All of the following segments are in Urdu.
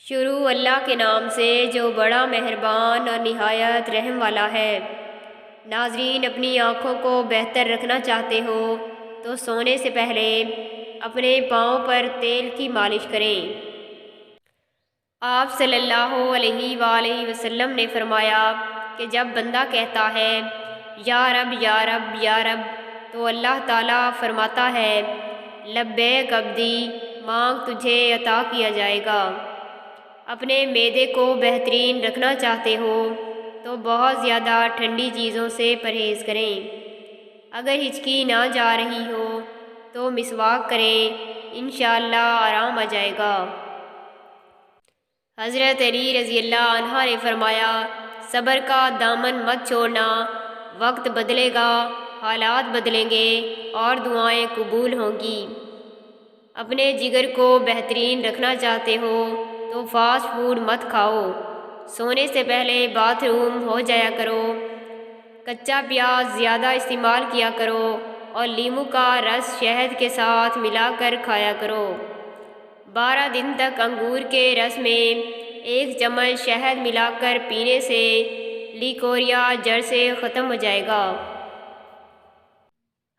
شروع اللہ کے نام سے جو بڑا مہربان اور نہایت رحم والا ہے۔ ناظرین، اپنی آنکھوں کو بہتر رکھنا چاہتے ہو تو سونے سے پہلے اپنے پاؤں پر تیل کی مالش کریں۔ آپ صلی اللہ علیہ وآلہ وسلم نے فرمایا کہ جب بندہ کہتا ہے یا رب یا رب یا رب تو اللہ تعالیٰ فرماتا ہے لبیک عبدی، مانگ تجھے عطا کیا جائے گا۔ اپنے معدے کو بہترین رکھنا چاہتے ہو تو بہت زیادہ ٹھنڈی چیزوں سے پرہیز کریں۔ اگر ہچکی نہ جا رہی ہو تو مسواک کریں، انشاءاللہ آرام آ جائے گا۔ حضرت علی رضی اللہ عنہ نے فرمایا صبر کا دامن مت چھوڑنا، وقت بدلے گا، حالات بدلیں گے اور دعائیں قبول ہوں گی۔ اپنے جگر کو بہترین رکھنا چاہتے ہو تو فاسٹ فوڈ مت کھاؤ، سونے سے پہلے باتھ روم ہو جایا کرو، کچا پیاز زیادہ استعمال کیا کرو اور لیموں کا رس شہد کے ساتھ ملا کر کھایا کرو۔ 12 دن تک انگور کے رس میں 1 چمچ شہد ملا کر پینے سے لیکوریا جڑ سے ختم ہو جائے گا۔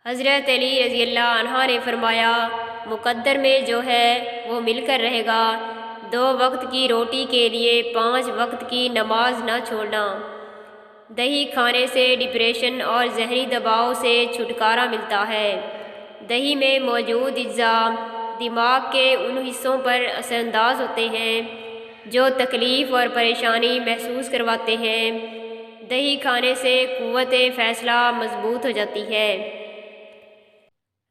حضرت علی رضی اللہ عنہ نے فرمایا مقدر میں جو ہے وہ مل کر رہے گا۔ 2 وقت کی روٹی کے لیے 5 وقت کی نماز نہ چھوڑنا۔ دہی کھانے سے ڈپریشن اور ذہنی دباؤ سے چھٹکارا ملتا ہے۔ دہی میں موجود اجزاء دماغ کے ان حصوں پر اثر انداز ہوتے ہیں جو تکلیف اور پریشانی محسوس کرواتے ہیں۔ دہی کھانے سے قوت فیصلہ مضبوط ہو جاتی ہے۔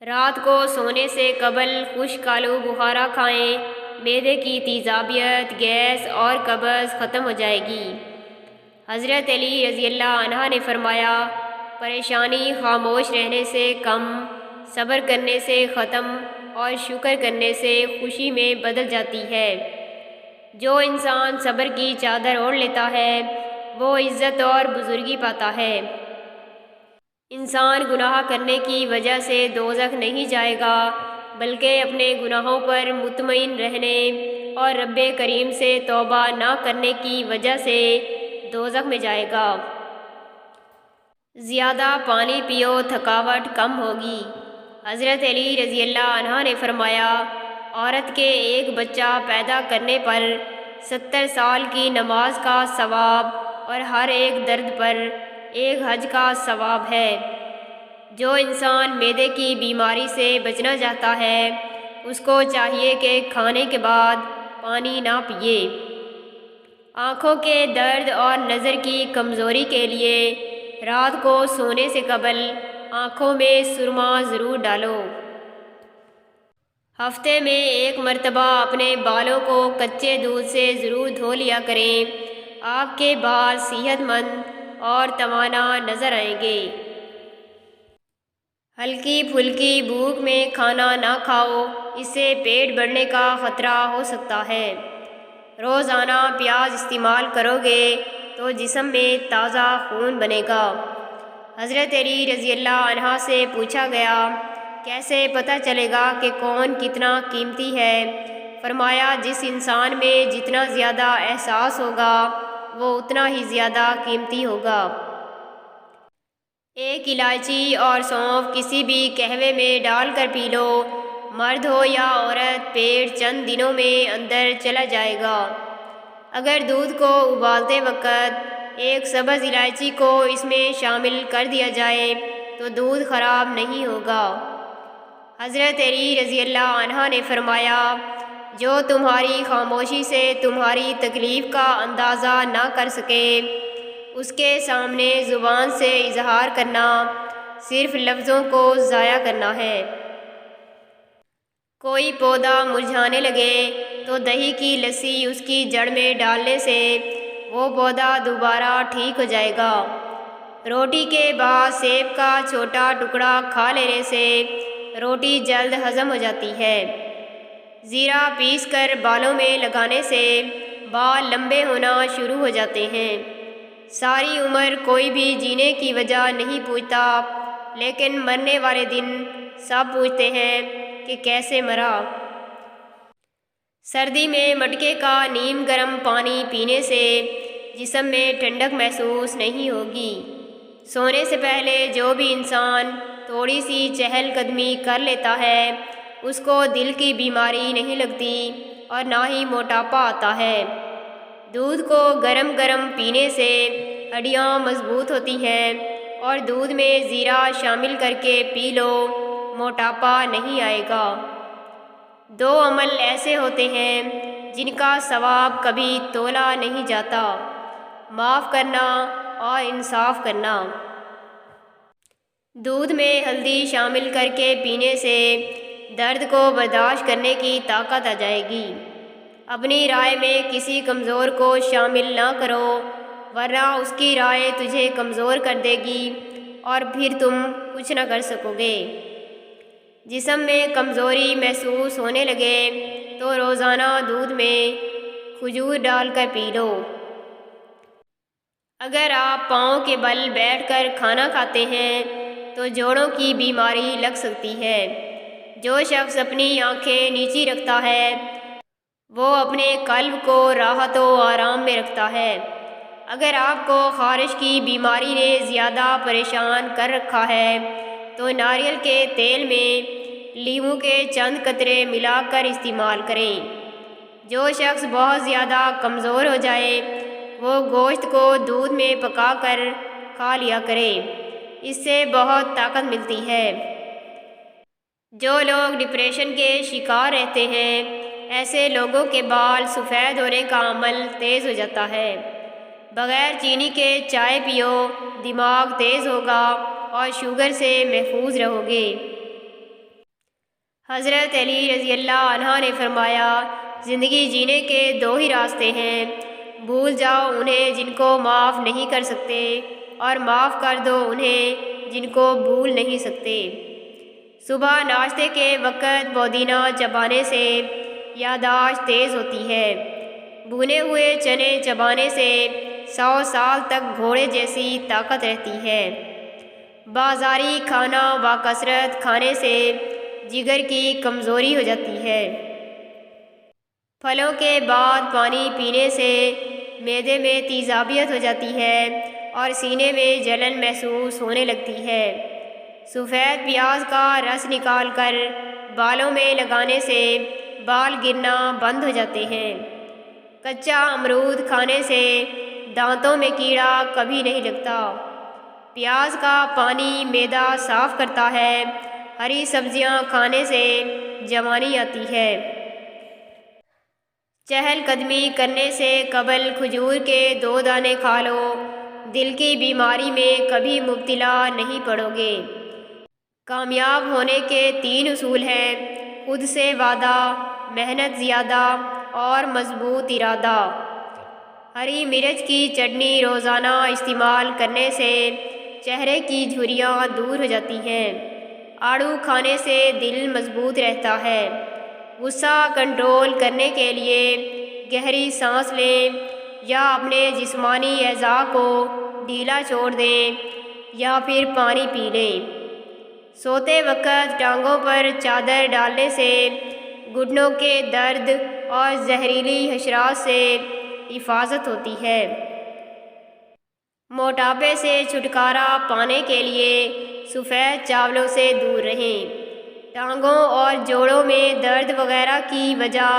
رات کو سونے سے قبل خشک آلو بخارا کھائیں، معدے کی تیزابیت، گیس اور قبض ختم ہو جائے گی۔ حضرت علی رضی اللہ عنہ نے فرمایا پریشانی خاموش رہنے سے کم، صبر کرنے سے ختم اور شکر کرنے سے خوشی میں بدل جاتی ہے۔ جو انسان صبر کی چادر اوڑھ لیتا ہے وہ عزت اور بزرگی پاتا ہے۔ انسان گناہ کرنے کی وجہ سے دوزخ نہیں جائے گا بلکہ اپنے گناہوں پر مطمئن رہنے اور رب کریم سے توبہ نہ کرنے کی وجہ سے دوزخ میں جائے گا۔ زیادہ پانی پیو، تھکاوٹ کم ہوگی۔ حضرت علی رضی اللہ عنہ نے فرمایا عورت کے ایک بچہ پیدا کرنے پر 70 سال کی نماز کا ثواب اور ہر ایک درد پر 1 حج کا ثواب ہے۔ جو انسان معدے کی بیماری سے بچنا چاہتا ہے اس کو چاہیے کہ کھانے کے بعد پانی نہ پیے۔ آنکھوں کے درد اور نظر کی کمزوری کے لیے رات کو سونے سے قبل آنکھوں میں سرما ضرور ڈالو۔ ہفتے میں 1 مرتبہ اپنے بالوں کو کچے دودھ سے ضرور دھو لیا کریں، آپ کے بال صحت مند اور توانا نظر آئیں گے۔ ہلکی پھلکی بھوک میں کھانا نہ کھاؤ، اس سے پیٹ بڑھنے کا خطرہ ہو سکتا ہے۔ روزانہ پیاز استعمال کرو گے تو جسم میں تازہ خون بنے گا۔ حضرت علی رضی اللہ عنہ سے پوچھا گیا کیسے پتہ چلے گا کہ کون کتنا قیمتی ہے؟ فرمایا جس انسان میں جتنا زیادہ احساس ہوگا وہ اتنا ہی زیادہ قیمتی ہوگا۔ 1 الائچی اور سونف کسی بھی قہوے میں ڈال کر پی لو، مرد ہو یا عورت، پیٹ چند دنوں میں اندر چلا جائے گا۔ اگر دودھ کو ابالتے وقت 1 سبز الائچی کو اس میں شامل کر دیا جائے تو دودھ خراب نہیں ہوگا۔ حضرت علی رضی اللہ عنہ نے فرمایا جو تمہاری خاموشی سے تمہاری تکلیف کا اندازہ نہ کر سکے اس کے سامنے زبان سے اظہار کرنا صرف لفظوں کو ضائع کرنا ہے۔ کوئی پودا مرجھانے لگے تو دہی کی لسی اس کی جڑ میں ڈالنے سے وہ پودا دوبارہ ٹھیک ہو جائے گا۔ روٹی کے بعد سیب کا چھوٹا ٹکڑا کھا لینے سے روٹی جلد ہضم ہو جاتی ہے۔ زیرہ پیس کر بالوں میں لگانے سے بال لمبے ہونا شروع ہو جاتے ہیں۔ ساری عمر کوئی بھی جینے کی وجہ نہیں پوچھتا لیکن مرنے والے دن سب پوچھتے ہیں کہ کیسے مرا۔ سردی میں مٹکے کا نیم گرم پانی پینے سے جسم میں ٹھنڈک محسوس نہیں ہوگی۔ سونے سے پہلے جو بھی انسان تھوڑی سی چہل قدمی کر لیتا ہے اس کو دل کی بیماری نہیں لگتی اور نہ ہی موٹاپا آتا ہے۔ دودھ کو گرم گرم پینے سے ہڈیاں مضبوط ہوتی ہیں اور دودھ میں زیرہ شامل کر کے پی لو، موٹاپا نہیں آئے گا۔ 2 عمل ایسے ہوتے ہیں جن کا ثواب کبھی تولا نہیں جاتا: معاف کرنا اور انصاف کرنا۔ دودھ میں ہلدی شامل کر کے پینے سے درد کو برداشت کرنے کی طاقت آ جائے گی۔ اپنی رائے میں کسی کمزور کو شامل نہ کرو ورنہ اس کی رائے تجھے کمزور کر دے گی اور پھر تم کچھ نہ کر سکو گے۔ جسم میں کمزوری محسوس ہونے لگے تو روزانہ دودھ میں کھجور ڈال کر پی لو۔ اگر آپ پاؤں کے بل بیٹھ کر کھانا کھاتے ہیں تو جوڑوں کی بیماری لگ سکتی ہے۔ جو شخص اپنی آنکھیں نیچی رکھتا ہے وہ اپنے قلب کو راحت و آرام میں رکھتا ہے۔ اگر آپ کو خارش کی بیماری نے زیادہ پریشان کر رکھا ہے تو ناریل کے تیل میں لیموں کے چند قطرے ملا کر استعمال کریں۔ جو شخص بہت زیادہ کمزور ہو جائے وہ گوشت کو دودھ میں پکا کر کھا لیا کرے، اس سے بہت طاقت ملتی ہے۔ جو لوگ ڈپریشن کے شکار رہتے ہیں ایسے لوگوں کے بال سفید ہونے کا عمل تیز ہو جاتا ہے۔ بغیر چینی کے چائے پیو، دماغ تیز ہوگا اور شوگر سے محفوظ رہو گے۔ حضرت علی رضی اللہ عنہ نے فرمایا، زندگی جینے کے 2 ہی راستے ہیں، بھول جاؤ انہیں جن کو معاف نہیں کر سکتے اور معاف کر دو انہیں جن کو بھول نہیں سکتے۔ صبح ناشتے کے وقت پودینہ چبانے سے یادداشت تیز ہوتی ہے۔ بھنے ہوئے چنے چبانے سے 100 سال تک گھوڑے جیسی طاقت رہتی ہے۔ بازاری کھانا بکثرت کھانے سے جگر کی کمزوری ہو جاتی ہے۔ پھلوں کے بعد پانی پینے سے معدے میں تیزابیت ہو جاتی ہے اور سینے میں جلن محسوس ہونے لگتی ہے۔ سفید پیاز کا رس نکال کر بالوں میں لگانے سے بال گرنا بند ہو جاتے ہیں۔ کچا امرود کھانے سے دانتوں میں کیڑا کبھی نہیں لگتا۔ پیاز کا پانی معدہ صاف کرتا ہے۔ ہری سبزیاں کھانے سے جوانی آتی ہے۔ چہل قدمی کرنے سے قبل کھجور کے 2 دانے کھا لو، دل کی بیماری میں کبھی مبتلا نہیں پڑو گے۔ کامیاب ہونے کے 3 اصول ہیں: خود سے وعدہ، محنت زیادہ اور مضبوط ارادہ۔ ہری مرچ کی چٹنی روزانہ استعمال کرنے سے چہرے کی جھریاں دور ہو جاتی ہیں۔ آڑو کھانے سے دل مضبوط رہتا ہے۔ غصہ کنٹرول کرنے کے لیے گہری سانس لیں یا اپنے جسمانی اعضاء کو ڈھیلا چھوڑ دیں یا پھر پانی پی لیں۔ سوتے وقت ٹانگوں پر چادر ڈالنے سے گھٹنوں کے درد اور زہریلی حشرات سے حفاظت ہوتی ہے۔ موٹاپے سے چھٹکارا پانے کے لیے سفید چاولوں سے دور رہیں۔ ٹانگوں اور جوڑوں میں درد وغیرہ کی وجہ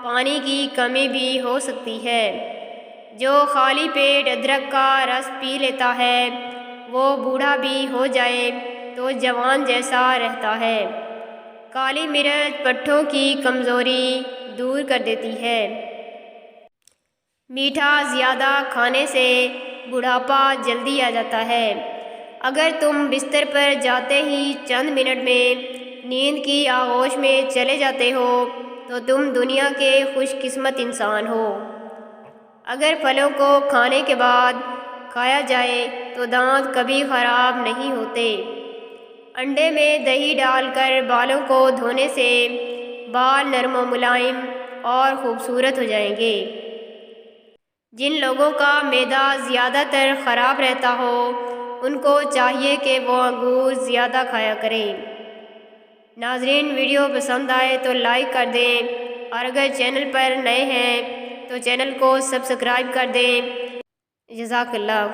پانی کی کمی بھی ہو سکتی ہے۔ جو خالی پیٹ ادرک کا رس پی لیتا ہے وہ بوڑھا بھی ہو جائے تو جوان جیسا رہتا ہے۔ کالی مرچ پٹھوں کی کمزوری دور کر دیتی ہے۔ میٹھا زیادہ کھانے سے بڑھاپا جلدی آ جاتا ہے۔ اگر تم بستر پر جاتے ہی چند منٹ میں نیند کی آغوش میں چلے جاتے ہو تو تم دنیا کے خوش قسمت انسان ہو۔ اگر پھلوں کو کھانے کے بعد کھایا جائے تو دانت کبھی خراب نہیں ہوتے۔ انڈے میں دہی ڈال کر بالوں کو دھونے سے بال نرم و ملائم اور خوبصورت ہو جائیں گے۔ جن لوگوں کا معدہ زیادہ تر خراب رہتا ہو ان کو چاہیے کہ وہ انگور زیادہ کھایا کریں۔ ناظرین، ویڈیو پسند آئے تو لائک کر دیں، اور اگر چینل پر نئے ہیں تو چینل کو سبسکرائب کر دیں۔ جزاک اللہ۔